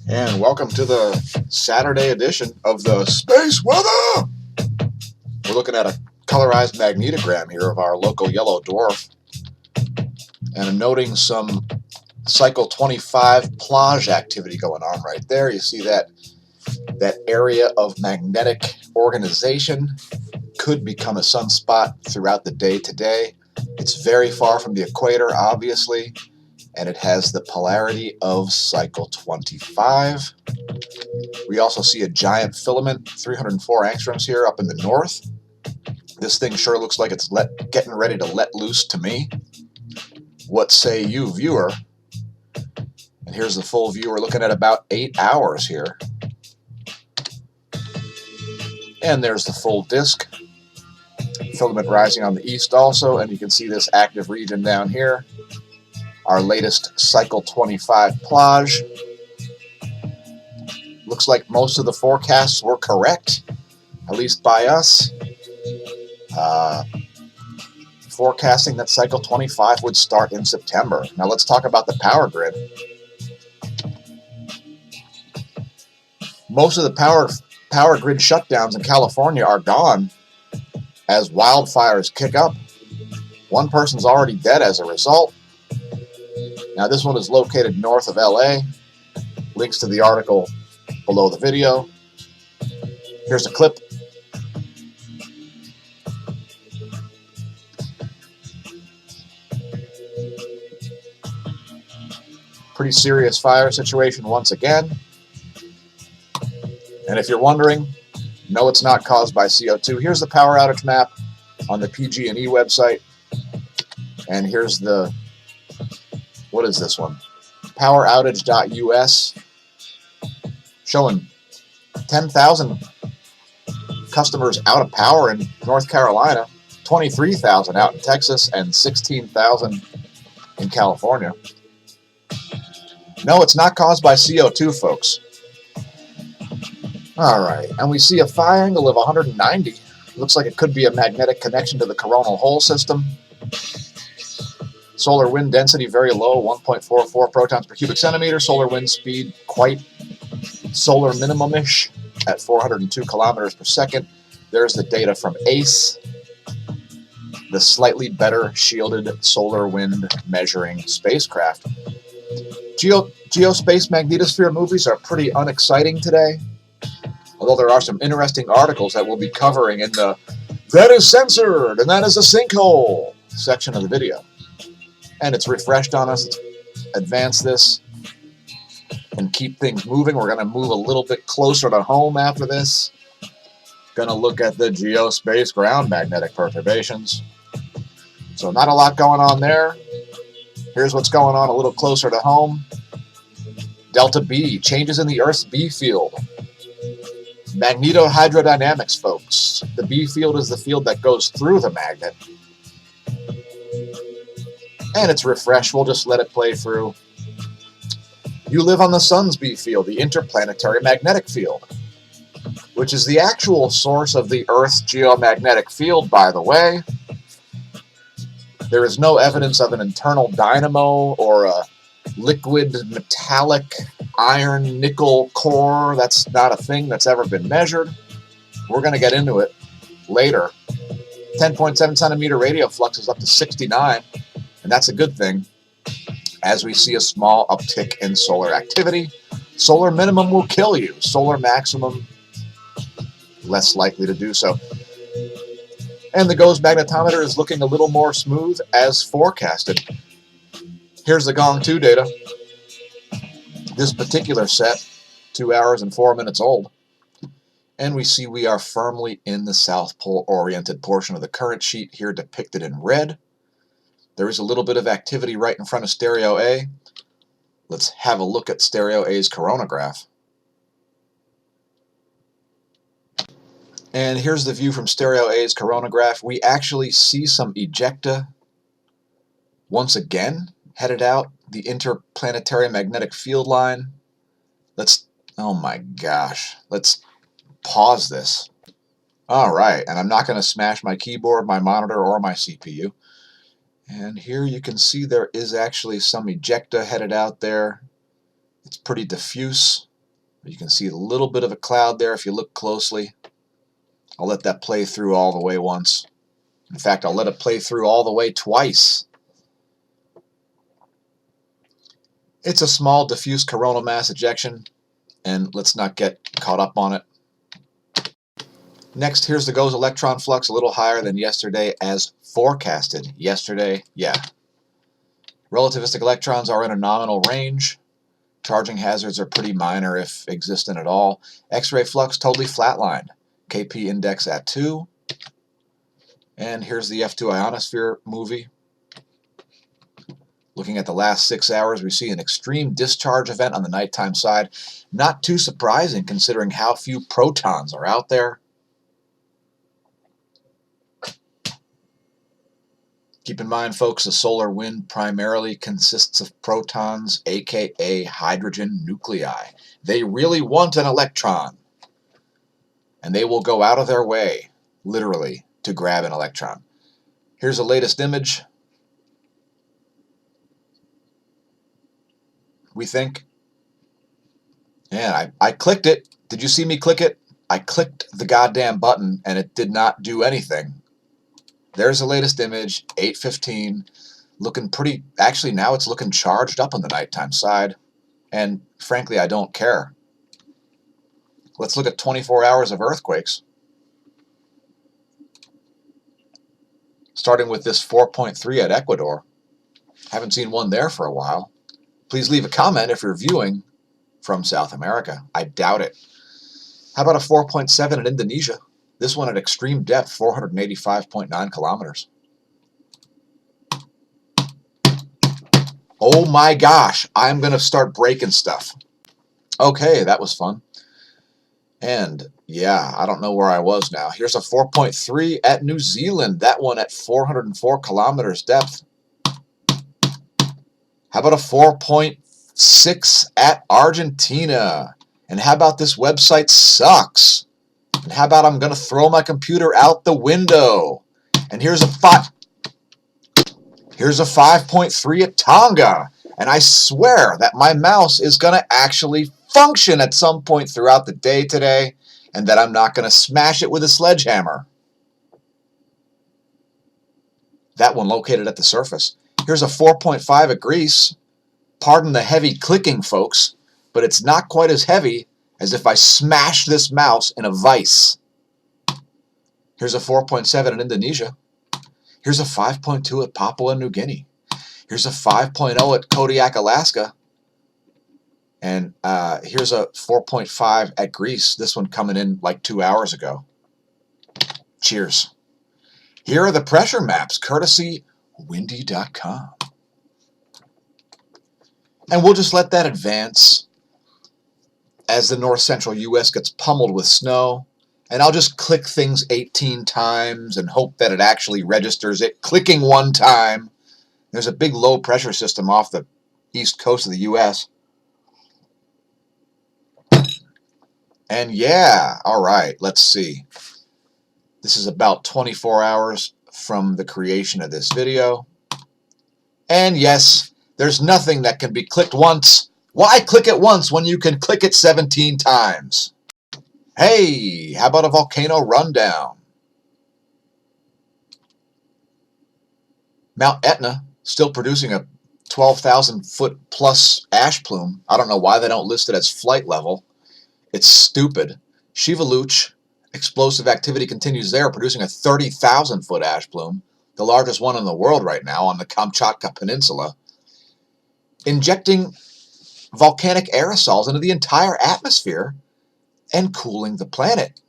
And welcome to the Saturday edition of the Space Weather. We're looking at a colorized magnetogram here of our local yellow dwarf, and I'm noting some cycle 25 Plage activity going on right there. You see that area of magnetic organization could become a sunspot throughout the day today. It's very far from the equator, obviously, and it has the polarity of cycle 25. We also see a giant filament, 304 angstroms here up in the north. This thing sure looks like it's getting ready to let loose to me. What say you, viewer? And here's the full view. We're looking at about 8 hours here. And there's the full disk. Filament rising on the east also, and you can see this active region down here. Our latest cycle 25 Plage. Looks like most of the forecasts were correct, at least by us. Forecasting that cycle 25 would start in September. Now let's talk about the power grid. Most of the power grid shutdowns in California are gone as wildfires kick up. One person's already dead as a result. Now this one is located north of LA. Links to the article below the video. Here's a clip. Pretty serious fire situation once again. And if you're wondering, no, it's not caused by CO2. Here's the power outage map on the PG&E website. And here's the, what is this one? Poweroutage.us, showing 10,000 customers out of power in North Carolina, 23,000 out in Texas, and 16,000 in California. No, it's not caused by CO2, folks. All right, and we see a phi angle of 190. Looks like it could be a magnetic connection to the coronal hole system. Solar wind density very low, 1.44 protons per cubic centimeter. Solar wind speed quite solar minimum-ish at 402 kilometers per second. There's the data from ACE, the slightly better shielded solar wind measuring spacecraft. Geospace magnetosphere movies are pretty unexciting today, although there are some interesting articles that we'll be covering in the "That is censored and that is a sinkhole" section of the video. And it's refreshed on us. Let's advance this and keep things moving. We're going to move a little bit closer to home after this. Going to look at the geospace ground magnetic perturbations. So not a lot going on there. Here's what's going on a little closer to home. Delta B, changes in the Earth's B field. Magnetohydrodynamics, folks. The B field is the field that goes through the magnet. And it's refreshed. We'll just let it play through. You live on the sun's B field, the interplanetary magnetic field, which is the actual source of the Earth's geomagnetic field, by the way. There is no evidence of an internal dynamo or a liquid metallic iron nickel core. That's not a thing that's ever been measured. We're going to get into it later. 10.7 centimeter radial flux is up to 69, and that's a good thing as we see a small uptick in solar activity. Solar minimum will kill you. Solar maximum, less likely to do so. And the GOES magnetometer is looking a little more smooth as forecasted. Here's the Gong 2 data. This particular set, 2 hours and 4 minutes old. And we see we are firmly in the South Pole oriented portion of the current sheet here depicted in red. There is a little bit of activity right in front of stereo A. Let's have a look at stereo A's coronagraph. And here's the view from stereo A's coronagraph. We actually see some ejecta once again headed out the interplanetary magnetic field line. Oh my gosh, let's pause this. All right, and I'm not going to smash my keyboard, my monitor, or my CPU. And here you can see there is actually some ejecta headed out there. It's pretty diffuse. You can see a little bit of a cloud there if you look closely. I'll let that play through all the way once. In fact, I'll let it play through all the way twice. It's a small diffuse coronal mass ejection, and let's not get caught up on it. Next, here's the GOES electron flux, a little higher than yesterday as forecasted. Yesterday, yeah. Relativistic electrons are in a nominal range. Charging hazards are pretty minor if existent at all. X-ray flux totally flatlined. KP index at 2. And here's the F2 ionosphere movie. Looking at the last 6 hours, we see an extreme discharge event on the nighttime side. Not too surprising considering how few protons are out there. Keep in mind, folks, the solar wind primarily consists of protons, aka hydrogen nuclei. They really want an electron. And they will go out of their way, literally, to grab an electron. Here's the latest image. We think. Yeah, I clicked it. Did you see me click it? I clicked the goddamn button and it did not do anything. There's the latest image, 8:15. Looking pretty, actually now it's looking charged up on the nighttime side. And frankly, I don't care. Let's look at 24 hours of earthquakes. Starting with this 4.3 at Ecuador. Haven't seen one there for a while. Please leave a comment if you're viewing from South America. I doubt it. How about a 4.7 in Indonesia? This one at extreme depth, 485.9 kilometers. Oh my gosh, I'm going to start breaking stuff. Okay, that was fun. And yeah, I don't know where I was now. Here's a 4.3 at New Zealand. That one at 404 kilometers depth. How about a 4.6 at Argentina? And how about this website sucks? And how about I'm going to throw my computer out the window? And here's a 5.3 at Tonga. And I swear that my mouse is going to actually function at some point throughout the day today, and that I'm not going to smash it with a sledgehammer. That one located at the surface. Here's a 4.5 at Greece. Pardon the heavy clicking, folks, but it's not quite as heavy as if I smashed this mouse in a vise. Here's a 4.7 in Indonesia. Here's a 5.2 at Papua New Guinea. Here's a 5.0 at Kodiak, Alaska. And here's a 4.5 at Greece. This one coming in like 2 hours ago. Cheers. Here are the pressure maps, courtesy windy.com. And we'll just let that advance as the north-central U.S. gets pummeled with snow. And I'll just click things 18 times and hope that it actually registers it, clicking one time. There's a big low-pressure system off the east coast of the U.S. And yeah, all right, let's see. This is about 24 hours from the creation of this video. And yes, there's nothing that can be clicked once. Why click it once when you can click it 17 times? Hey, how about a volcano rundown? Mount Etna, still producing a 12,000 foot plus ash plume. I don't know why they don't list it as flight level. It's stupid. Shivaluch, explosive activity continues there, producing a 30,000 foot ash plume, the largest one in the world right now on the Kamchatka Peninsula, injecting volcanic aerosols into the entire atmosphere and cooling the planet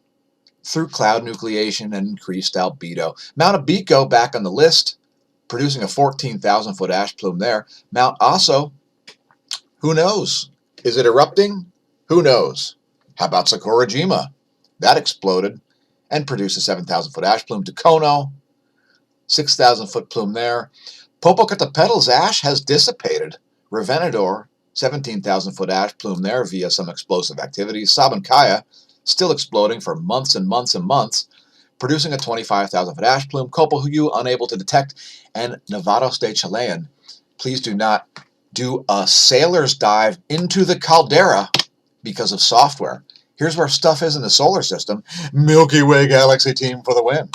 through cloud nucleation and increased albedo. Mount Abico back on the list, producing a 14,000 foot ash plume there. Mount Aso, who knows? Is it erupting? Who knows? How about Sakurajima? That exploded and produced a 7,000 foot ash plume. Tokono, 6,000 foot plume there. Popocatépetl's ash has dissipated. Revenador, 17,000 foot ash plume there via some explosive activities. Sabancaya, still exploding for months and months and months, producing a 25,000 foot ash plume. Copahuyu, unable to detect. And Nevados de Chilean, please do not do a sailor's dive into the caldera, because of software. Here's where stuff is in the solar system. Milky Way galaxy team for the win.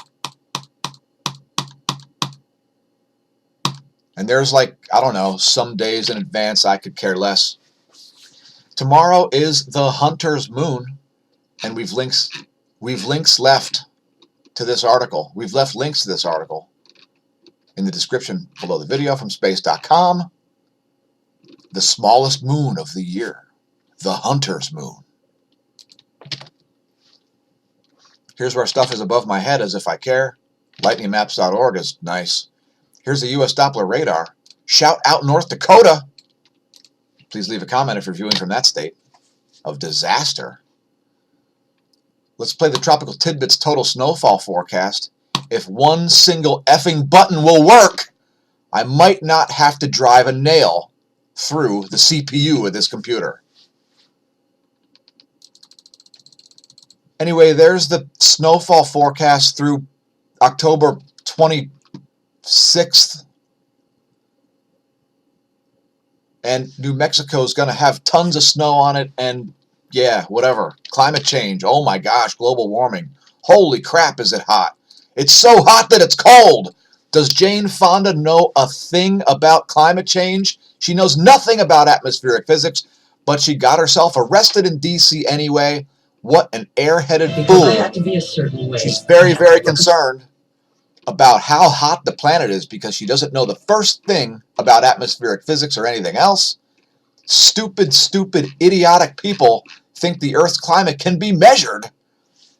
And there's like, I don't know, some days in advance I could care less. Tomorrow is the Hunter's Moon, and we've links left to this article. We've left links to this article in the description below the video from space.com. The smallest moon of the year, the Hunter's Moon. Here's where stuff is above my head as if I care. Lightningmaps.org is nice. Here's the U.S. Doppler radar. Shout out North Dakota. Please leave a comment if you're viewing from that state of disaster. Let's play the Tropical Tidbits total snowfall forecast. If one single effing button will work, I might not have to drive a nail through the CPU of this computer. Anyway, there's the snowfall forecast through October 26th. And New Mexico is going to have tons of snow on it, and yeah, whatever. Climate change. Oh my gosh, global warming. Holy crap, is it hot. It's so hot that it's cold. Does Jane Fonda know a thing about climate change? She knows nothing about atmospheric physics, but she got herself arrested in D.C. anyway. What an airheaded fool. I had to be a certain way. She's very, very concerned about how hot the planet is because she doesn't know the first thing about atmospheric physics or anything else. Stupid, stupid, idiotic people think the Earth's climate can be measured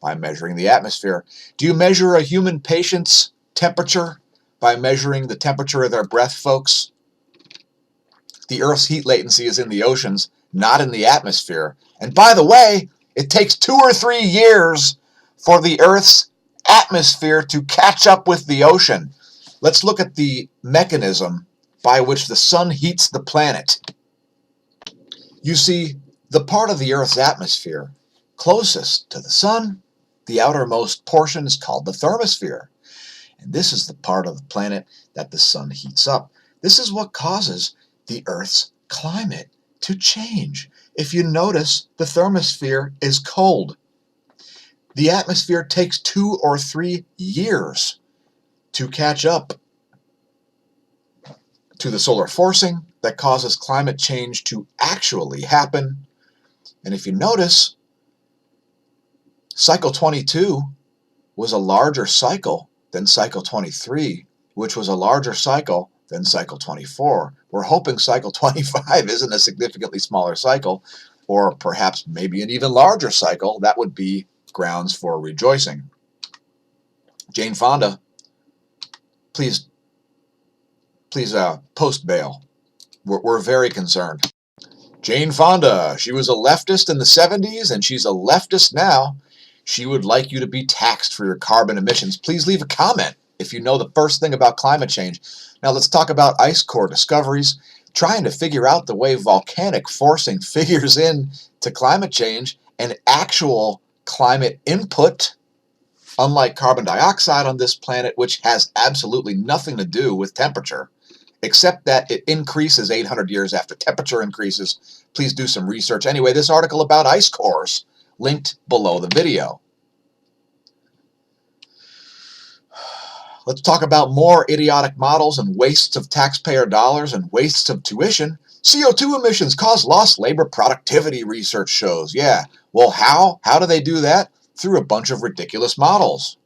by measuring the atmosphere. Do you measure a human patient's temperature by measuring the temperature of their breath, folks? The Earth's heat latency is in the oceans, not in the atmosphere. And by the way, it takes 2 or 3 years for the Earth's atmosphere to catch up with the ocean. Let's look at the mechanism by which the sun heats the planet. You see, the part of the Earth's atmosphere closest to the sun, the outermost portion, is called the thermosphere. And this is the part of the planet that the sun heats up. This is what causes the Earth's climate to change. If you notice, the thermosphere is cold. The atmosphere takes 2 or 3 years to catch up to the solar forcing that causes climate change to actually happen. And if you notice, cycle 22 was a larger cycle than cycle 23, which was a larger cycle than cycle 24. We're hoping cycle 25 isn't a significantly smaller cycle, or perhaps maybe an even larger cycle. That would be grounds for rejoicing. Jane Fonda, please post bail. We're very concerned. Jane Fonda, she was a leftist in the 70s and she's a leftist now. She would like you to be taxed for your carbon emissions. Please leave a comment if you know the first thing about climate change. Now let's talk about ice core discoveries. Trying to figure out the way volcanic forcing figures in to climate change and actual climate input, unlike carbon dioxide on this planet, which has absolutely nothing to do with temperature, except that it increases 800 years after temperature increases. Please do some research. Anyway, this article about ice cores, linked below the video. Let's talk about more idiotic models and wastes of taxpayer dollars and wastes of tuition. CO2 emissions cause lost labor productivity, research shows. Yeah, well, how? How do they do that? Through a bunch of ridiculous models.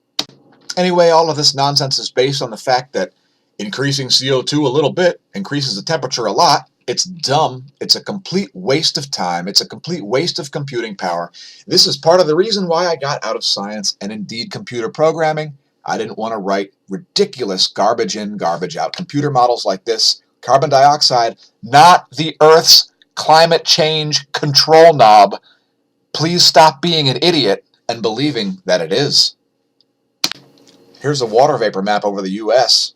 Anyway, all of this nonsense is based on the fact that increasing CO2 a little bit increases the temperature a lot. It's dumb. It's a complete waste of time. It's a complete waste of computing power. This is part of the reason why I got out of science and indeed computer programming. I didn't want to write ridiculous garbage in, garbage out computer models like this. Carbon dioxide, not the Earth's climate change control knob. Please stop being an idiot and believing that it is. Here's a water vapor map over the U.S.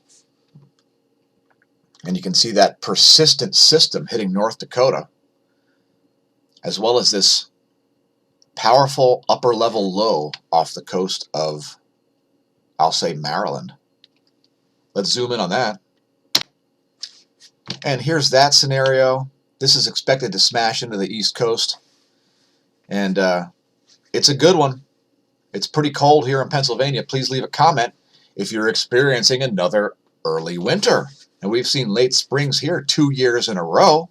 And you can see that persistent system hitting North Dakota, as well as this powerful upper level low off the coast of, I'll say, Maryland. Let's zoom in on that. And here's that scenario. This is expected to smash into the East Coast. And it's a good one. It's pretty cold here in Pennsylvania. Please leave a comment if you're experiencing another early winter. And we've seen late springs here 2 years in a row.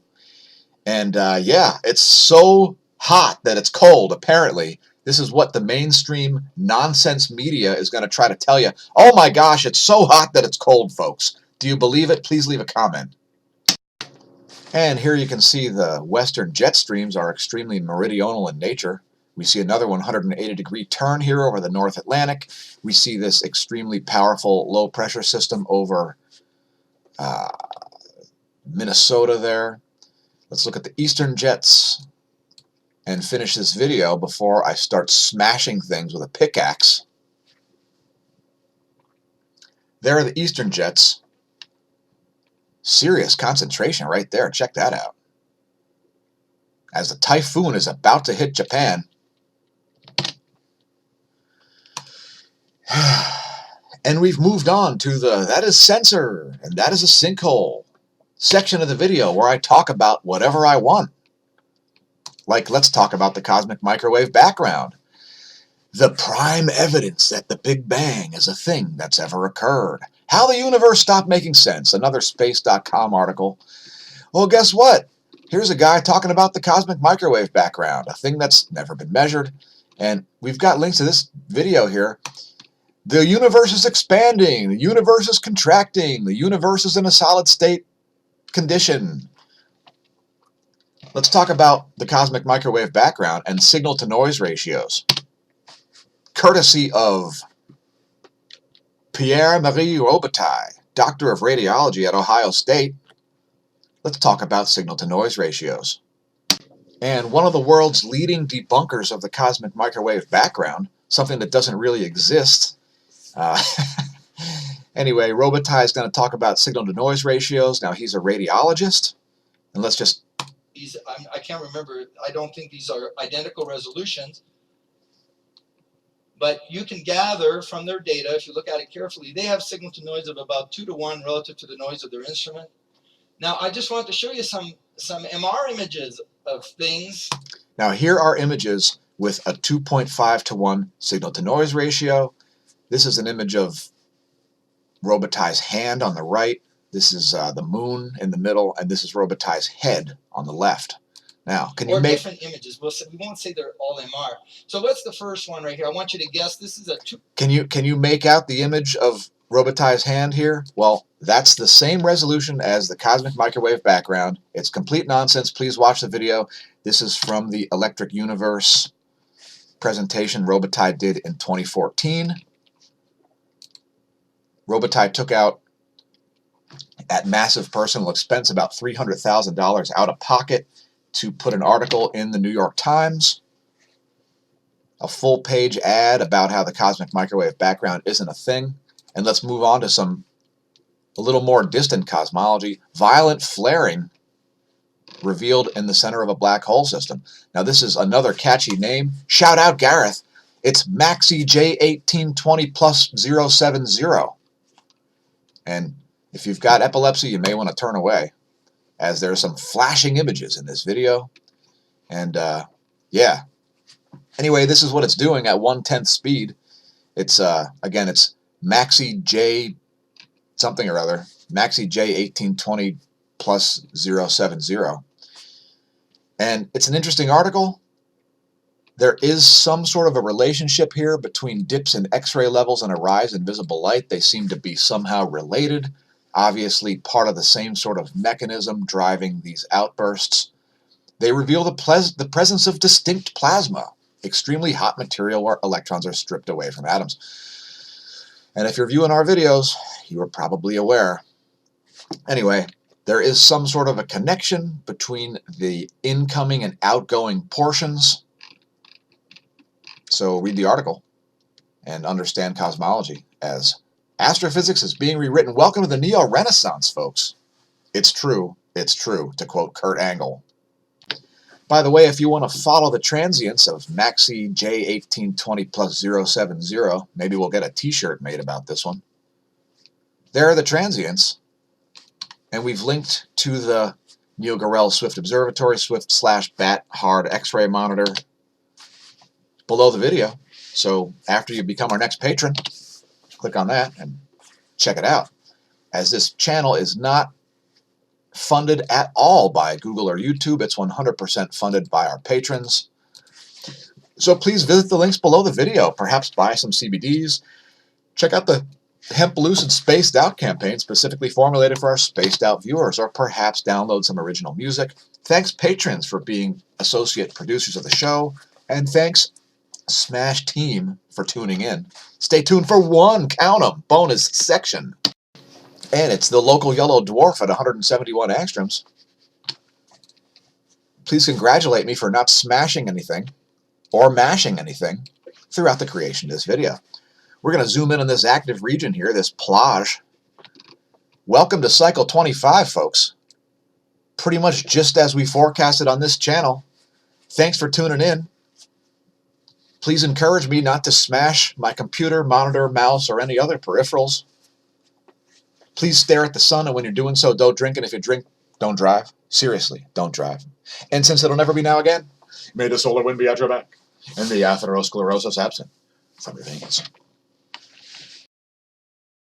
And yeah, it's so hot that it's cold, apparently. This is what the mainstream nonsense media is going to try to tell you. Oh my gosh, it's so hot that it's cold, folks. Do you believe it? Please leave a comment. And here you can see the western jet streams are extremely meridional in nature. We see another 180-degree turn here over the North Atlantic. We see this extremely powerful low-pressure system over Minnesota there. Let's look at the eastern jets and finish this video before I start smashing things with a pickaxe. There are the eastern jets. Serious concentration right there. Check that out. As the typhoon is about to hit Japan. And we've moved on to the that is sensor and that is a sinkhole section of the video where I talk about whatever I want. Like, let's talk about the cosmic microwave background. The prime evidence that the Big Bang is a thing that's ever occurred. How the universe stopped making sense. Another space.com article. Well, guess what? Here's a guy talking about the cosmic microwave background, a thing that's never been measured. And we've got links to this video here. The universe is expanding. The universe is contracting. The universe is in a solid state condition. Let's talk about the cosmic microwave background and signal-to-noise ratios. Courtesy of Pierre-Marie Robitaille, Doctor of Radiology at Ohio State. Let's talk about signal-to-noise ratios. And one of the world's leading debunkers of the cosmic microwave background, something that doesn't really exist. Anyway, Robitaille is going to talk about signal-to-noise ratios. Now, he's a radiologist. And let's just... I can't remember. I don't think these are identical resolutions. But you can gather from their data, if you look at it carefully, they have signal-to-noise of about 2 to 1 relative to the noise of their instrument. Now, I just wanted to show you some MR images of things. Now, here are images with a 2.5 to 1 signal-to-noise ratio. This is an image of Robitaille's hand on the right. This is the moon in the middle, and this is Robitaille's head on the left. Now, can you make different images? We won't say they're all MR. So what's the first one right here? I want you to guess. This is a 2. Can you make out the image of Robitaille's hand here? Well, that's the same resolution as the cosmic microwave background. It's complete nonsense. Please watch the video. This is from the Electric Universe presentation Robitaille did in 2014. Robitaille took out, at massive personal expense, about $300,000 out of pocket to put an article in the New York Times, a full-page ad about how the cosmic microwave background isn't a thing. And let's move on to a little more distant cosmology. Violent flaring revealed in the center of a black hole system. Now, this is another catchy name. Shout out, Gareth. It's Maxi J1820 plus 070. And if you've got epilepsy, you may want to turn away, as there are some flashing images in this video. And yeah. Anyway, this is what it's doing at 1/10 speed. It's again, it's Maxi J something or other. Maxi J1820 plus 070. And it's an interesting article. There is some sort of a relationship here between dips in X-ray levels and a rise in visible light. They seem to be somehow related. Obviously part of the same sort of mechanism driving these outbursts. They reveal the presence of distinct plasma, extremely hot material where electrons are stripped away from atoms. And if you're viewing our videos, you are probably aware. Anyway, there is some sort of a connection between the incoming and outgoing portions. So read the article and understand cosmology as astrophysics is being rewritten. Welcome to the Neo-Renaissance, folks. It's true, to quote Kurt Angle. By the way, if you want to follow the transients of Maxi J1820 plus 070, maybe we'll get a t-shirt made about this one. There are the transients, and we've linked to the Neil Gorel Swift Observatory, Swift/BAT hard X-ray monitor. below the video. So after you become our next patron, click on that and check it out. As this channel is not funded at all by Google or YouTube, it's 100% funded by our patrons. So please visit the links below the video. Perhaps buy some CBDs. Check out the Hemp Lucid Spaced Out campaign specifically formulated for our spaced out viewers, or perhaps download some original music. Thanks patrons for being associate producers of the show, and thanks Smash team for tuning in. Stay tuned for one, count 'em, bonus section. And it's the local yellow dwarf at 171 angstroms. Please congratulate me for not smashing anything or mashing anything throughout the creation of this video. We're going to zoom in on this active region here, this Plage. Welcome to cycle 25, folks. Pretty much just as we forecasted on this channel. Thanks for tuning in. Please encourage me not to smash my computer, monitor, mouse, or any other peripherals. Please stare at the sun, and when you're doing so, don't drink, and if you drink, don't drive. Seriously, don't drive. And since it'll never be now again, may the solar wind be at your back, and the atherosclerosis absent from your veins.